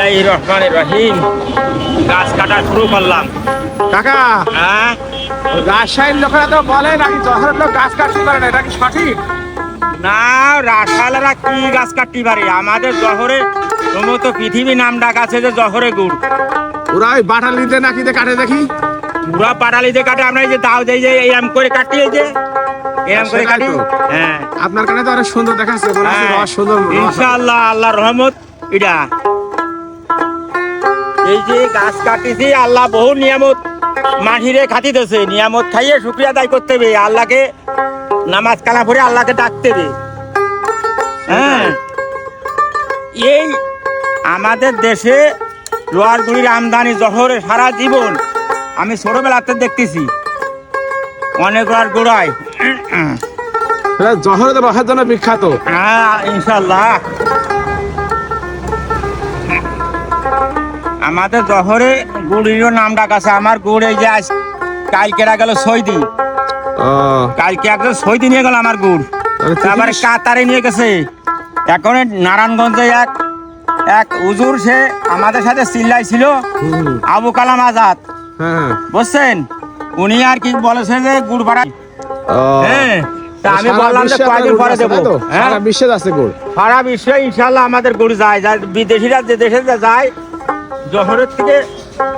বিসমিল্লাহির রহমানির রহিম। গাছ কাটা শুরু করলাম। কাকা, হ্যাঁ, রাজশাহীর লোকেরা তো বলে নাকি জহরের লোক গাছ কাটতে পারে না, এটা কি সঠিক? না রাখালেরা কি গাছ কাটতে পারে? আমাদের জহরে সমস্ত পৃথিবী নাম ডাক আছে যে জহরে গুড়। ওরা ওই বাটালিতে নাকি দিয়ে কাটে দেখি। পুরা পাটালিতে কাটে, আমরা এই যে দাও দেই যে এরম করে কাটি, এই যে এরম করে সেটাই কাটি। তো। হ্যাঁ আপনার কানে তো অনেক সুন্দর দেখাচ্ছে, মনে হচ্ছে হ্যাঁ, রস সুন্দর রস। ইনশাআল্লাহ আল্লাহর রহমত। এটা এই যে গাছ কাটিছি, আল্লাহ বহু নিয়ামত মাহিরে খাতিতেছে। নিয়ামত খাইয়ে শুকরিয়া আদায় করতে হবে, আল্লাহকে নামাজ কালা পড়ে আল্লাহকে ডাকতে হবে। হ্যাঁ, এই আমাদের দেশে লোহার গুড়ির আমদানি জহরে সারা জীবন আমি ছোটবেলাতে দেখতেছি অনেক লোহার গুড়ায়। এটা জহরে তো রসের জন্য বিখ্যাত। হ্যাঁ ইনশাল্লাহ, আমাদের জহরে গুড়িরও নাম ডাক আছে। আমার গুড় এই যে আজ কালকেরা গেল 6 দিন, ও, কালকে একজন 6 দিন নিয়ে গেল আমার গুড়। তাহলে তারপরে পৃথিবীর- কাতারে নিয়ে গেছে। এখন এই নারায়ণগঞ্জে এক হুজুর, সে আমাদের সাথে চিল্লাই ছিল, হুম, আবু কালাম আজাদ, হ্যাঁ, বুঝছেন? উনি আর কি বলেছেন যে গুড় ভাড়া। ও। হ্যাঁ, তা আমি সারা বললাম যে বিশ্বে কয়দিন আপনার পরে গুড় আছে, দেবো। তাই তো? হ্যাঁ, সারা বিশ্বে আছে গুড়। সারা বিশ্বে ইনশাল্লাহ আমাদের গুড় যায়। যা বিদেশিরা যে দেশে যায়, জহরের থেকে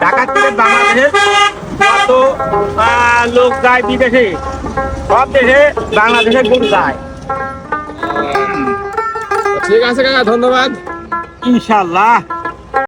ঢাকার থেকে বাংলাদেশের কত লোক যায় বিদেশে, সব দেশে বাংলাদেশের গুড় যায় ঠিক আছে কাকা, ধন্যবাদ। ইনশাল্লাহ।